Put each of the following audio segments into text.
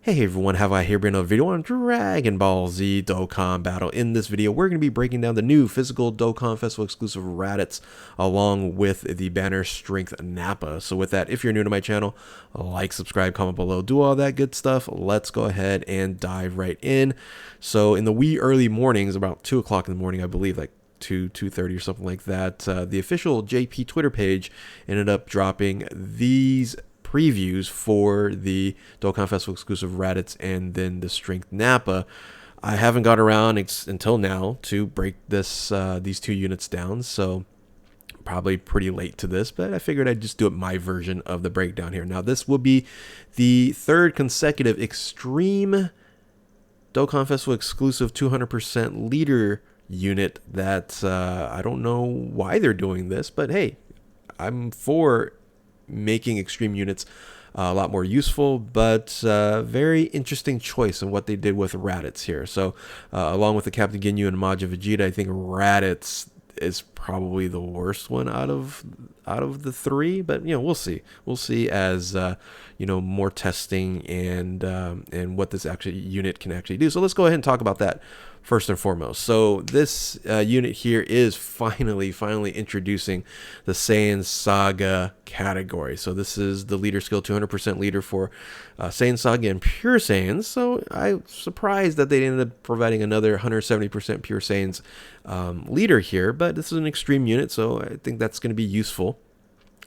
Hey everyone, have I here been a video on Dragon Ball Z Dokkan Battle. In this video, we're going to be breaking down the new physical Dokkan Festival exclusive Raditz along with the banner strength Nappa. So with that, if you're new to my channel, like, subscribe, comment below, do all that good stuff. Let's go ahead and dive right in. So in the wee early mornings, about 2 o'clock in the morning, I believe, like 2:30 or something like that, the official JP Twitter page ended up dropping these previews for the Dokkan Festival exclusive Raditz and then the strength Nappa. I haven't got around until now to break these two units down, so probably pretty late to this, but I figured I'd just do it my version of the breakdown here. Now this will be the third consecutive extreme Dokkan Festival exclusive 200% leader unit that I don't know why they're doing this, but hey, I'm for making extreme units a lot more useful, but very interesting choice in what they did with Raditz here. So along with the Captain Ginyu and Majin Vegeta, I think Raditz is probably the worst one out of the three, but we'll see as more testing and what this actually unit can actually do. So let's go ahead and talk about that first and foremost. So this unit here is finally introducing the Saiyan Saga category. So this is the leader skill 200% leader for Saiyan Saga and Pure Saiyans. So I'm surprised that they ended up providing another 170% Pure Saiyans leader here, but this is an extreme unit, so I think that's going to be useful.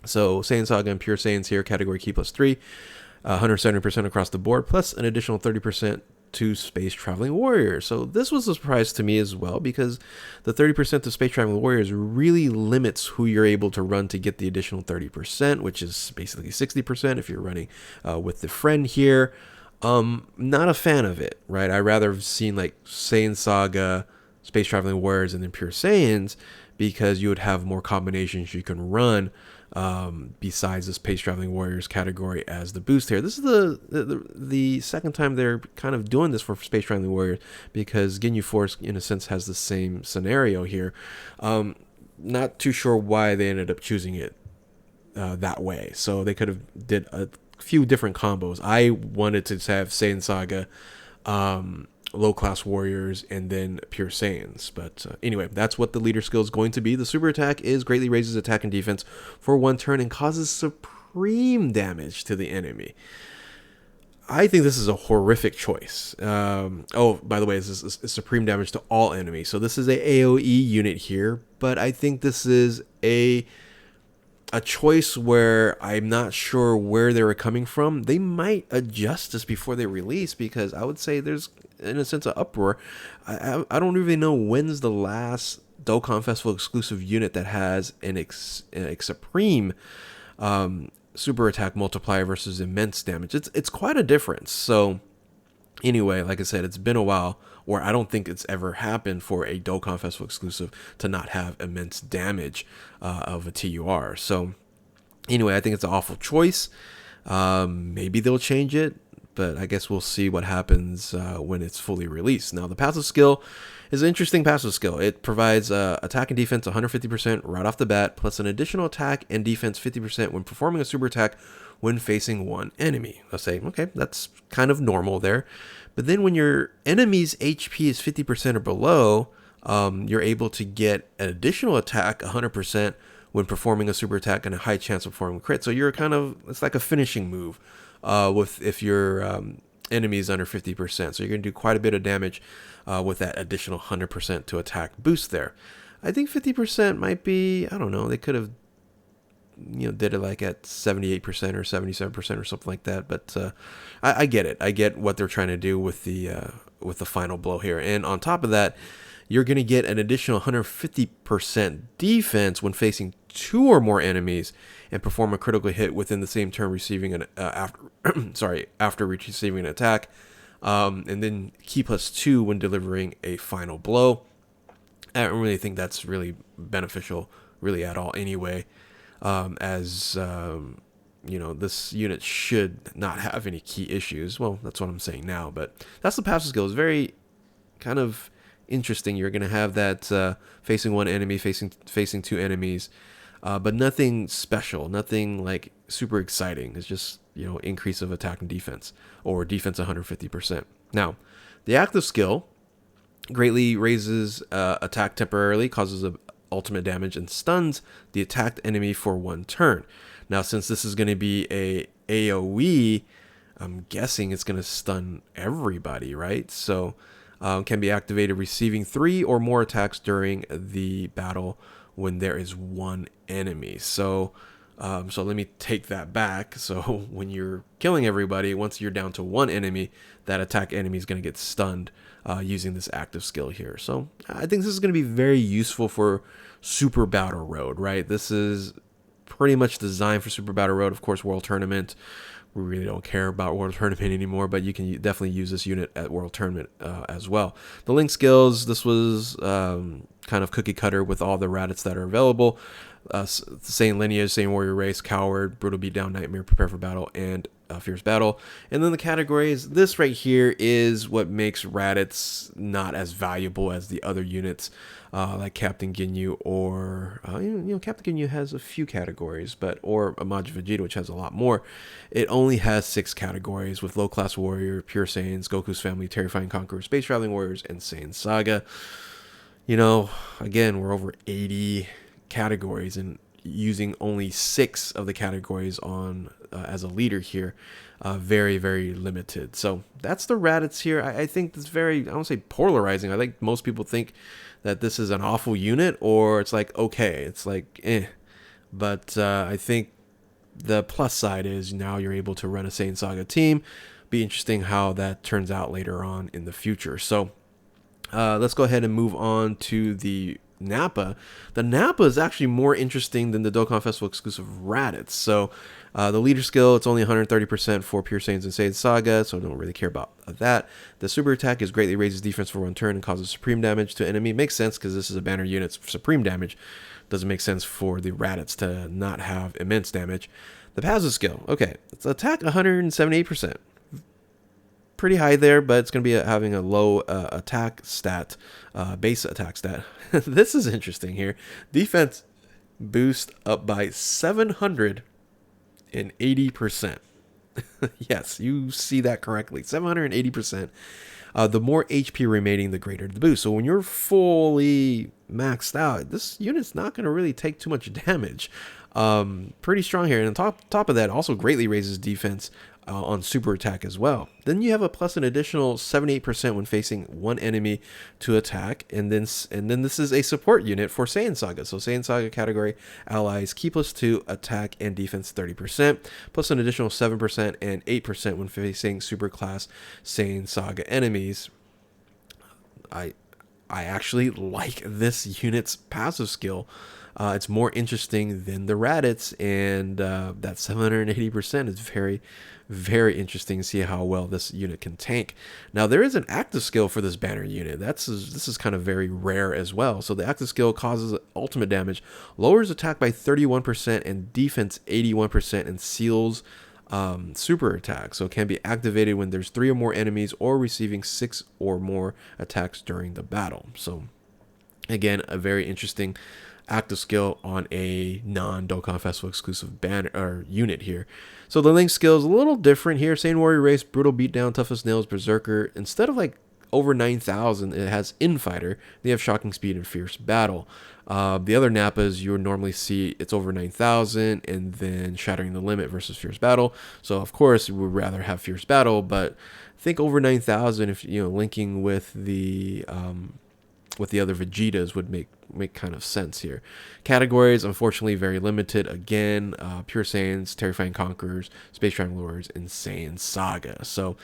So Saiyan Saga and Pure Saiyans here, category key +3, 170% across the board, plus an additional 30% to Space Traveling Warriors. So this was a surprise to me as well, because the 30% to Space Traveling Warriors really limits who you're able to run to get the additional 30%, which is basically 60% if you're running with the friend here. Not a fan of it, right? I'd rather have seen like Saiyan Saga, Space Traveling Warriors, and then Pure Saiyans, because you would have more combinations you can run besides the Space Traveling Warriors category as the boost here. This is the second time they're kind of doing this for Space Traveling Warriors, because Ginyu Force in a sense has the same scenario here. Not too sure why they ended up choosing it that way. So they could have did a few different combos. I wanted to have Saiyan Saga, low class warriors, and then Pure Saiyans, but anyway, that's what the leader skill is going to be. The super attack is greatly raises attack and defense for 1 turn and causes supreme damage to the enemy. I think this is a horrific choice. Oh, by the way, this is supreme damage to all enemies, so this is a AoE unit here, but I think this is a choice where I'm not sure where they were coming from. They might adjust this before they release, because I would say there's, in a sense, of uproar. I don't really know when's the last Dokkan Festival exclusive unit that has an supreme super attack multiplier versus immense damage. It's quite a difference. So anyway, like I said, it's been a while where I don't think it's ever happened for a Dokkan Festival exclusive to not have immense damage of a TUR. So anyway, I think it's an awful choice. Maybe they'll change it, but I guess we'll see what happens when it's fully released. Now, the passive skill is an interesting passive skill. It provides attack and defense 150% right off the bat, plus an additional attack and defense 50% when performing a super attack when facing one enemy. I'll say, okay, that's kind of normal there. But then when your enemy's HP is 50% or below, you're able to get an additional attack 100% when performing a super attack and a high chance of performing a crit. So you're kind of, it's like a finishing move if your enemy is under 50%. So you're going to do quite a bit of damage with that additional 100% to attack boost there. I think 50% might be, I don't know, they could have did it like at 78% or 77% or something like that, but I get it. I get what they're trying to do with the final blow here. And on top of that, you're going to get an additional 150% defense when facing 2 or more enemies and perform a critical hit within the same turn receiving an after receiving an attack, and then key +2 when delivering a final blow. I don't really think that's really beneficial really at all anyway. This unit should not have any key issues. Well, that's what I'm saying now, but that's the passive skill. It's very kind of interesting. You're going to have that facing one enemy, facing 2 enemies, but nothing special, nothing like super exciting. It's just, you know, increase of attack and defense, or defense 150%. Now, the active skill greatly raises attack temporarily, causes a ultimate damage, and stuns the attacked enemy for 1 turn. Now, since this is going to be a AoE, I'm guessing it's going to stun everybody, right? So can be activated receiving 3 or more attacks during the battle when there is 1 enemy. So so let me take that back. So when you're killing everybody, once you're down to 1 enemy, that attack enemy is going to get stunned using this active skill here. So I think this is going to be very useful for Super Battle Road, right? This is pretty much designed for Super Battle Road. Of course, World Tournament, we really don't care about World Tournament anymore, but you can definitely use this unit at World Tournament as well. The link skills, this was kind of cookie cutter with all the Raditz that are available. Same lineage, same warrior race, coward, brutal beatdown, nightmare, prepare for battle, and fierce battle. And then the categories, this right here is what makes Raditz not as valuable as the other units, like Captain Ginyu, or you know, Captain Ginyu has a few categories, but or Majin Vegeta, which has a lot more. It only has 6 categories, with low class warrior, pure Saiyans, Goku's family, terrifying conqueror, space traveling warriors, and Saiyan Saga. You know, again, we're over 80 categories, and using only 6 of the categories on as a leader here, very, very limited. So that's the Raditz here. I think it's very, I won't say polarizing. I think most people think that this is an awful unit, or it's like okay, it's like eh. But I think the plus side is now you're able to run a Saiyan Saga team. Be interesting how that turns out later on in the future. So let's go ahead and move on to the Nappa. The Nappa is actually more interesting than the Dokkan Festival exclusive Raditz. So the leader skill, it's only 130% for pure Saiyans and Saiyan Saga, so I don't really care about that. The super attack is greatly raises defense for 1 turn and causes supreme damage to enemy. Makes sense because this is a banner unit. Supreme damage doesn't make sense for the Raditz to not have immense damage. The passive skill, okay, it's attack 178%. Pretty high there, but it's going to be having a low attack stat, base attack stat. This is interesting here. Defense boost up by 780%. Yes, you see that correctly. 780%. The more HP remaining, the greater the boost. So when you're fully maxed out, this unit's not going to really take too much damage. Pretty strong here. And on top of that, also greatly raises defense on super attack as well. Then you have a plus an additional 78% when facing 1 enemy to attack, and then this is a support unit for Saiyan Saga. So Saiyan Saga category allies key +2 attack and defense 30%, plus an additional 7% and 8% when facing super class Saiyan Saga enemies. I actually like this unit's passive skill. It's more interesting than the Raditz, and that 780% is very, very interesting to see how well this unit can tank. Now, there is an active skill for this banner unit. This is kind of very rare as well. So the active skill causes ultimate damage, lowers attack by 31% and defense 81%, and seals super attack. So it can be activated when there's 3 or more enemies or receiving 6 or more attacks during the battle. So again, a very interesting active skill on a non-Dokkan Festival exclusive banner or unit here. So the link skill is a little different here. Saiyan Warrior Race, Brutal Beatdown, Tough as Nails, Berserker. Instead of like over 9,000, it has Infighter. They have Shocking Speed and Fierce Battle. The other Nappas you would normally see, it's over 9,000 and then Shattering the Limit versus Fierce Battle. So of course we would rather have Fierce Battle, but I think over 9,000, if you know, linking with the other Vegetas would make kind of sense here. Categories, unfortunately, very limited. Again, Pure Saiyans, Terrifying Conquerors, Space Traveling Warriors, and Saiyan Saga. So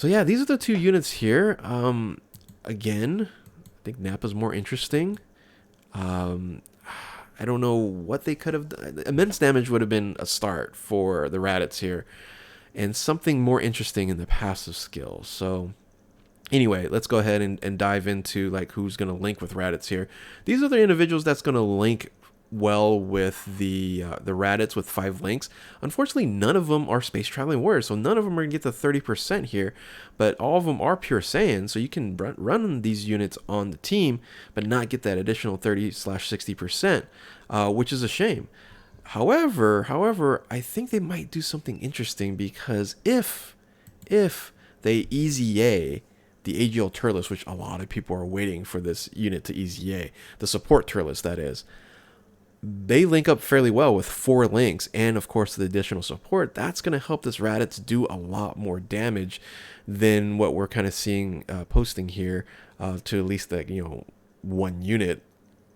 yeah, these are the 2 units here. Again, I think Nappa's more interesting. I don't know what they could have done. Immense damage would have been a start for the Raditz here, and something more interesting in the passive skill. So anyway, let's go ahead and dive into like who's going to link with Raditz here. These are the individuals that's going to link well with the Raditz with 5 links. Unfortunately, none of them are space traveling warriors, so none of them are gonna get the 30% here, but all of them are pure Saiyan, so you can run these units on the team, but not get that additional 30/60%, which is a shame. However, I think they might do something interesting, because if they EZA the AGL Turles, which a lot of people are waiting for this unit to EZA, the support Turles that is, they link up fairly well with 4 links, and of course the additional support. That's going to help this Raditz do a lot more damage than what we're kind of seeing posting here, to at least the 1 unit.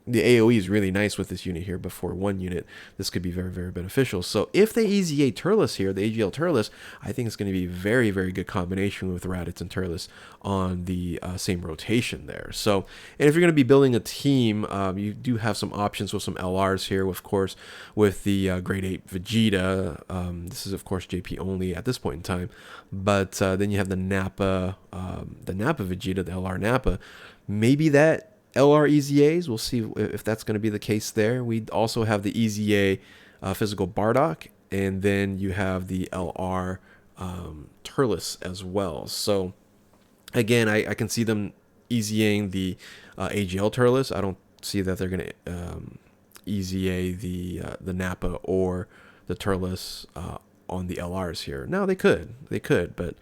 The AoE is really nice with this unit here, but for 1 unit, this could be very, very beneficial. So if they EZA Turles here, the AGL Turles, I think it's going to be a very, very good combination with Raditz and Turles on the same rotation there. So, and if you're going to be building a team, you do have some options with some LRs here, of course, with the Grade 8 Vegeta. This is, of course, JP only at this point in time. But then you have the Nappa Vegeta, the LR Nappa. Maybe that LR EZAs, we'll see if that's going to be the case there. We also have the EZA physical Bardock, and then you have the LR Turles as well. So again, I can see them EZAing the AGL Turles. I don't see that they're going to EZA the Nappa or the Turles on the LRs here. Now they could, but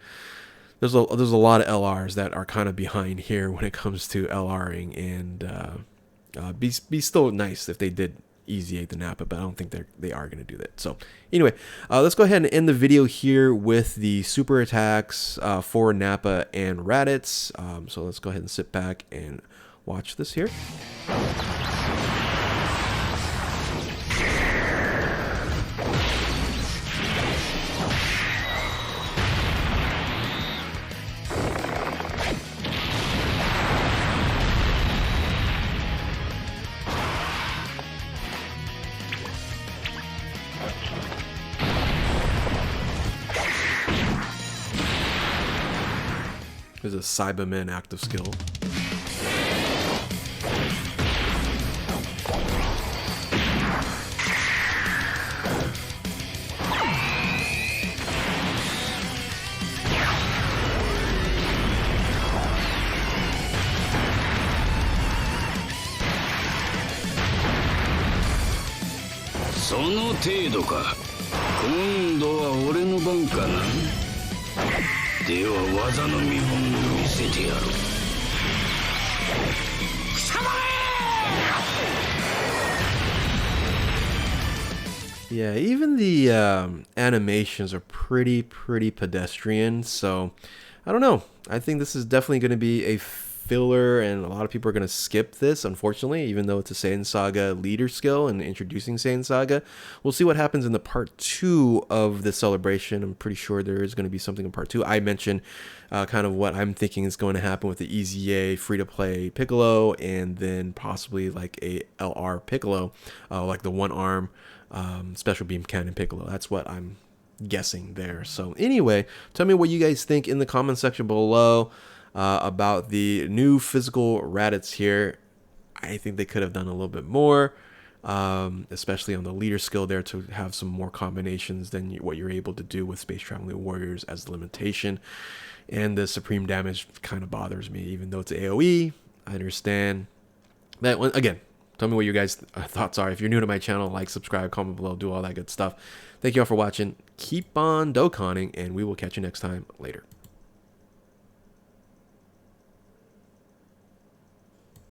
there's a lot of LRs that are kind of behind here when it comes to LRing, and be still nice if they did EZA the Nappa, but I don't think they are going to do that. So anyway, let's go ahead and end the video here with the super attacks for Nappa and Raditz. So let's go ahead and sit back and watch this here. There's a Cyberman active skill. Yeah, even the animations are pretty pedestrian, so I don't know. I think this is definitely going to be a filler, and a lot of people are going to skip this, unfortunately, even though it's a Saiyan Saga leader skill and introducing Saiyan Saga. We'll see what happens in the part 2 of the celebration. I'm pretty sure there is going to be something in part 2. I mentioned kind of what I'm thinking is going to happen with the EZA free-to-play Piccolo, and then possibly like a LR Piccolo, like the one-arm special beam cannon Piccolo. That's what I'm guessing there. So anyway, tell me what you guys think in the comment section below about the new physical Raditz here. I think they could have done a little bit more, especially on the leader skill there, to have some more combinations than what you're able to do with Space Traveling Warriors as the limitation. And the supreme damage kind of bothers me, even though it's AoE. I understand that one. Again, tell me what your guys' thoughts are. If you're new to my channel, like, subscribe, comment below, do all that good stuff. Thank you all for watching. Keep on Dokkaning, and we will catch you next time. Later.